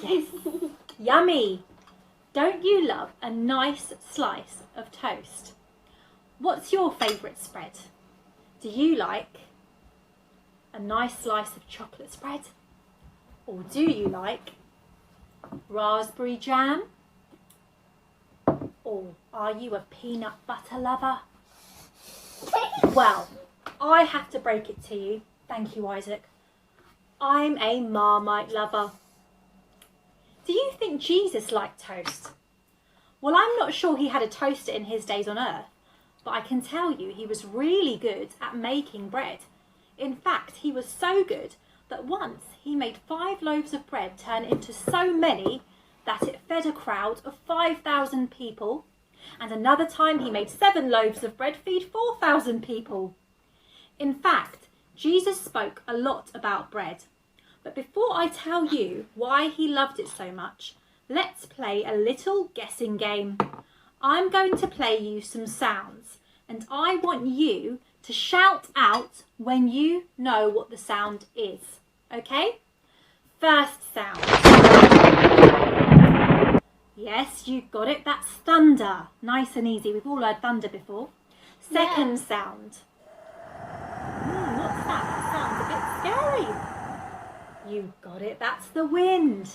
Yes. Yummy. Don't you love a nice slice of toast? What's your favourite spread? Do you like a nice slice of chocolate spread? Or do you like raspberry jam? Or are you a peanut butter lover? Well, I have to break it to you. Thank you, Isaac. I'm a Marmite lover. Do you think Jesus liked toast? Well, I'm not sure he had a toaster in his days on earth, but I can tell you he was really good at making bread. In fact, he was so good that once he made 5 loaves of bread turn into so many that it fed a crowd of 5,000 people, and another time he made 7 loaves of bread feed 4,000 people. In fact, Jesus spoke a lot about bread. But before I tell you why he loved it so much, let's play a little guessing game. I'm going to play you some sounds, and I want you to shout out when you know what the sound is. Okay? First sound. Yes, you got it. That's thunder. Nice and easy. We've all heard thunder before. Second sound. What's that? That sounds a bit scary. You got it. That's the wind.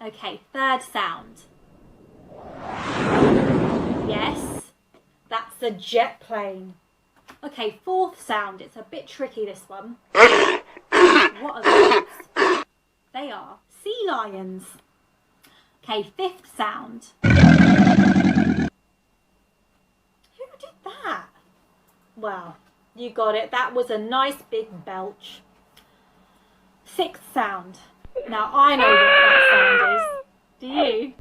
Okay, third sound. Yes, that's a jet plane. Okay, fourth sound. It's a bit tricky, this one. What are those? They are sea lions. Okay, fifth sound. Who did that? Well, you got it. That was a nice big belch. Sixth sound. Now I know what that sound is. Do you?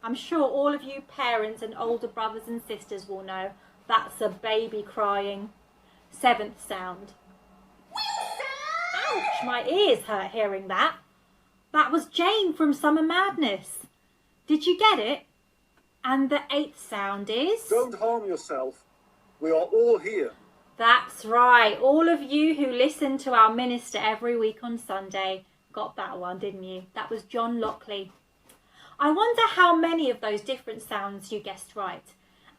I'm sure all of you parents and older brothers and sisters will know. That's a baby crying. Seventh sound. Ouch, my ears hurt hearing that. That was Jane from Summer Madness. Did you get it? And the eighth sound is... Don't harm yourself. We are all here. That's right. All of you who listen to our minister every week on Sunday got that one, didn't you? That was John Lockley. I wonder how many of those different sounds you guessed right.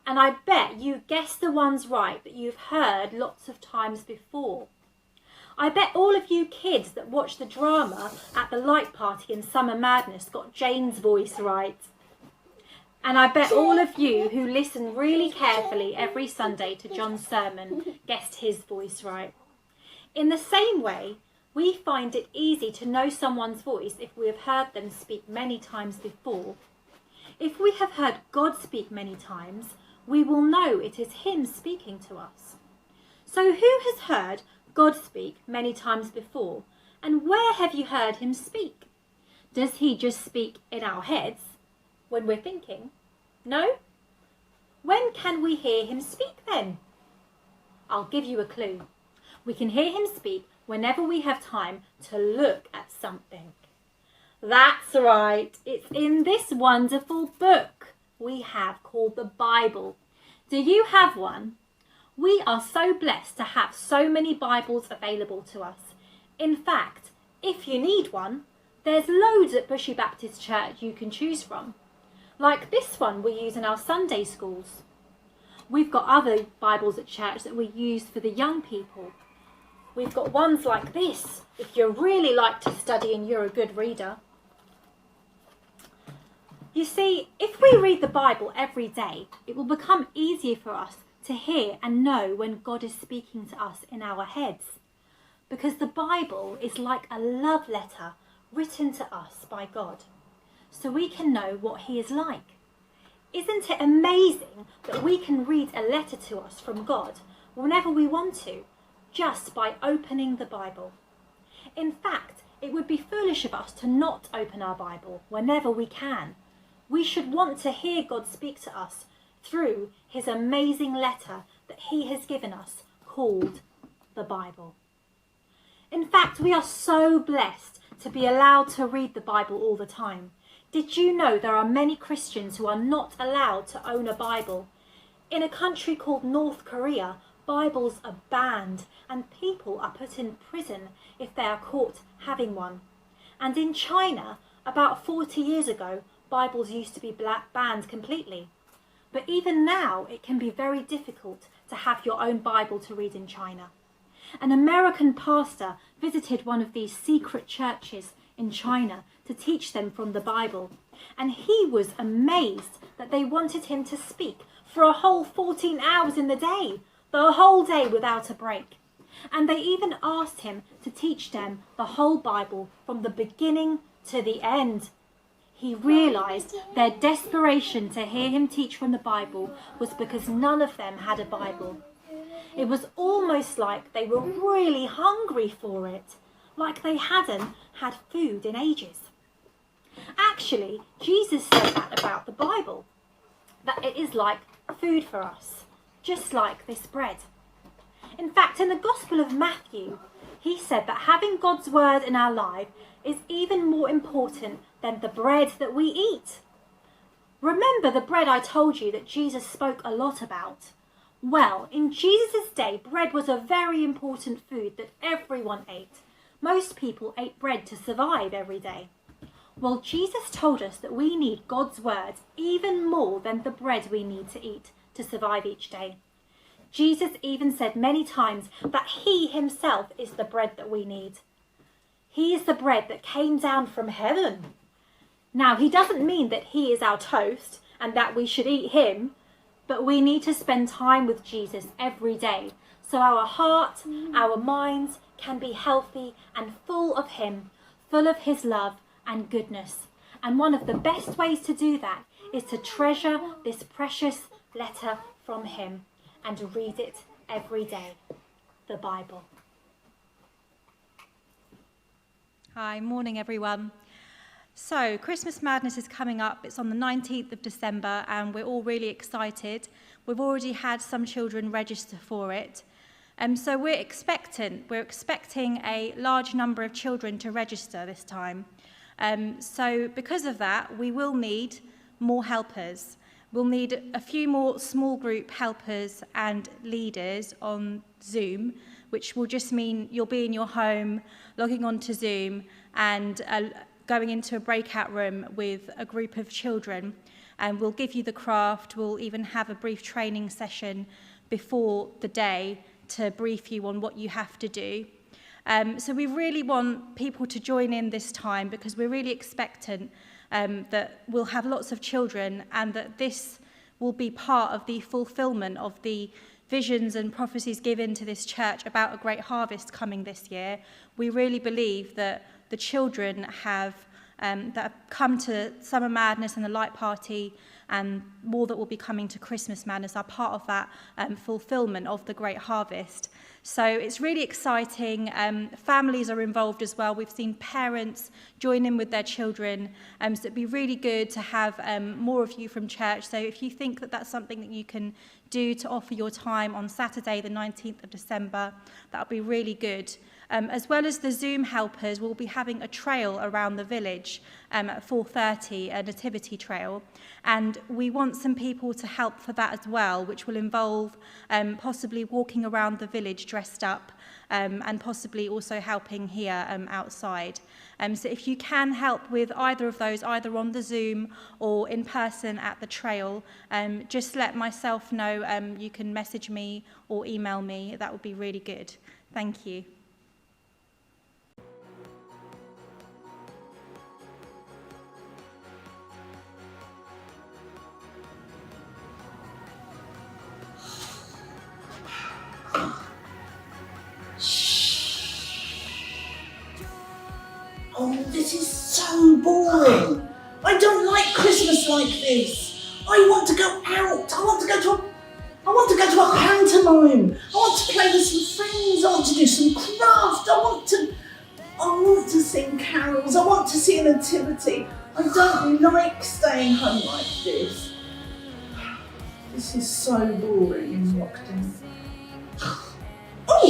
And I bet you guessed the ones right that you've heard lots of times before. I bet all of you kids that watched the drama at the light party in Summer Madness got Jane's voice right. And I bet all of you who listen really carefully every Sunday to John's sermon guessed his voice right. In the same way, we find it easy to know someone's voice if we have heard them speak many times before. If we have heard God speak many times, we will know it is him speaking to us. So who has heard God speak many times before? And where have you heard him speak? Does he just speak in our heads when we're thinking? No? When can we hear him speak then? I'll give you a clue. We can hear him speak whenever we have time to look at something. That's right. It's in this wonderful book we have called the Bible. Do you have one? We are so blessed to have so many Bibles available to us. In fact, if you need one, there's loads at Bushy Baptist Church you can choose from. Like this one we use in our Sunday schools. We've got other Bibles at church that we use for the young people. We've got ones like this, if you really like to study and you're a good reader. You see, if we read the Bible every day, it will become easier for us to hear and know when God is speaking to us in our heads. Because the Bible is like a love letter written to us by God, so we can know what he is like. Isn't it amazing that we can read a letter to us from God whenever we want to, just by opening the Bible? In fact, it would be foolish of us to not open our Bible whenever we can. We should want to hear God speak to us through his amazing letter that he has given us called the Bible. In fact, we are so blessed to be allowed to read the Bible all the time. Did you know there are many Christians who are not allowed to own a Bible? In a country called North Korea, Bibles are banned and people are put in prison if they are caught having one. And in China, About 40 years ago, Bibles used to be banned completely. But even now, it can be very difficult to have your own Bible to read in China. An American pastor visited one of these secret churches in China to teach them from the Bible, and he was amazed that they wanted him to speak for a whole 14 hours in the day, the whole day without a break. And they even asked him to teach them the whole Bible from the beginning to the end. He realised their desperation to hear him teach from the Bible was because none of them had a Bible. It was almost like they were really hungry for it, like they hadn't had food in ages. Actually, Jesus said that about the Bible, that it is like food for us, just like this bread. In fact, in the Gospel of Matthew, he said that having God's word in our life is even more important than the bread that we eat. Remember the bread I told you that Jesus spoke a lot about? Well, in Jesus' day, bread was a very important food that everyone ate. Most people ate bread to survive every day. Well, Jesus told us that we need God's word even more than the bread we need to eat to survive each day. Jesus even said many times that he himself is the bread that we need. He is the bread that came down from heaven. Now, he doesn't mean that he is our toast and that we should eat him, but we need to spend time with Jesus every day so our heart, our minds can be healthy and full of him, full of his love and goodness. And one of the best ways to do that is to treasure this precious letter from him and read it every day, the Bible. Hi, morning everyone. So Christmas Madness is coming up. It's on the 19th of December and we're all really excited. We've already had some children register for it. So we're expecting a large number of children to register this time. So because of that, we will need more helpers. We'll need a few more small group helpers and leaders on Zoom, which will just mean you'll be in your home, logging on to Zoom and going into a breakout room with a group of children. And we'll give you the craft. We'll even have a brief training session before the day to brief you on what you have to do. So we really want people to join in this time because we're really expectant that we'll have lots of children and that this will be part of the fulfillment of the visions and prophecies given to this church about a great harvest coming this year. We really believe that the children that have come to Summer Madness and the Light Party and more that will be coming to Christmas Madness are part of that fulfillment of the great harvest. So it's really exciting. Families are involved as well. We've seen parents join in with their children. So it'd be really good to have more of you from church. So if you think that that's something that you can do to offer your time on Saturday, the 19th of December, that would be really good. As well as the Zoom helpers, we'll be having a trail around the village at 4:30, a nativity trail. And we want some people to help for that as well, which will involve possibly walking around the village dressed up and possibly also helping here outside. So if you can help with either of those, either on the Zoom or in person at the trail, just let myself know. You can message me or email me. That would be really good. Thank you. Oh, this is so boring. I don't like Christmas like this. I want to go out. I want to go to a pantomime. I want to play with some friends. I want to do some craft. I want to sing carols. I want to see a nativity. I don't like staying home like this. This is so boring in lockdown. Oh!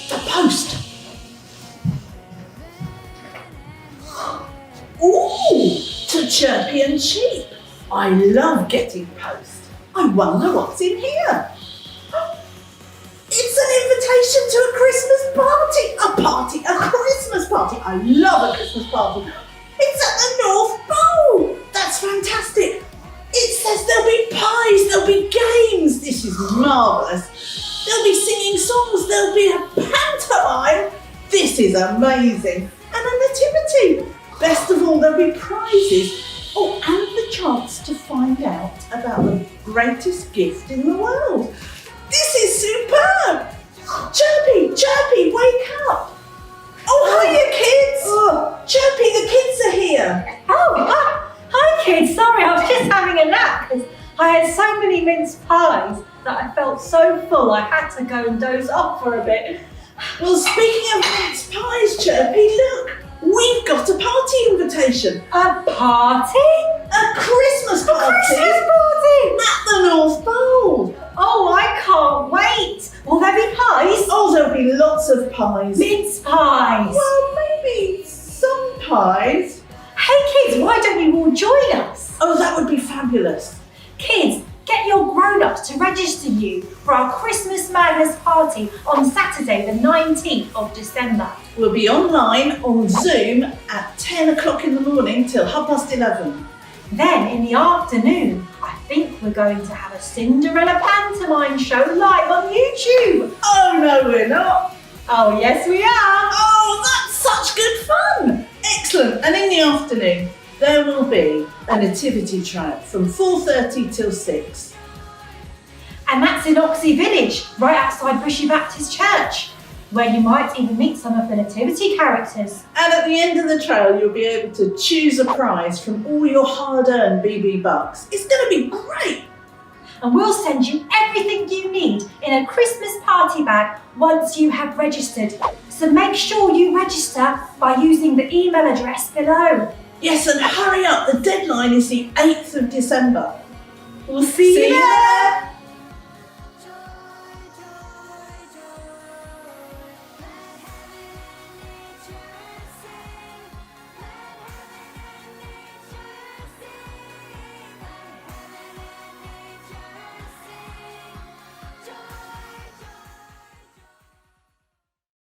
The post! Ooh, to Chirpy and Cheap. I love getting post. I wonder what's in here. It's an invitation to a Christmas party. A Christmas party. I love a Christmas party. It's at the North Pole. That's fantastic. It says there'll be pies, there'll be games. This is marvellous. They'll be singing songs, there'll be a pantomime. This is amazing. And a nativity. Best of all, there'll be prizes. Oh, and the chance to find out about the greatest gift in the world. This is superb. Chirpy, Chirpy, wake up. Oh, hiya, kids. Chirpy, the kids are here. Hi kids, sorry, I was just having a nap because I had so many mince pies that I felt so full I had to go and doze off for a bit. Well, speaking of mince pies, Chirpy, look. We've got a party invitation. A party? A Christmas party. Christmas party! At the North Pole. Oh, I can't wait. Will there be pies? Oh, there'll be lots of pies. Mince pies. Well, maybe some pies. Hey kids, why don't you all join us? Oh, that would be fabulous. Kids, get your grown-ups to register you for our Christmas Madness party on Saturday the 19th of December. We'll be online on Zoom at 10 o'clock in the morning till 11:30. Then in the afternoon, I think we're going to have a Cinderella pantomime show live on YouTube. Oh, no, we're not. Oh, yes we are. Oh, that's such good fun. Excellent. And in the afternoon, there will be a nativity trial from 4:30 till 6. And that's in Oxley Village, right outside Bushy Baptist Church, where you might even meet some of the nativity characters. And at the end of the trail, you'll be able to choose a prize from all your hard-earned BB bucks. It's going to be great. And we'll send you everything you need in a Christmas party bag once you have registered. So make sure you register by using the email address below. Yes, and hurry up. The deadline is the 8th of December. We'll see you there.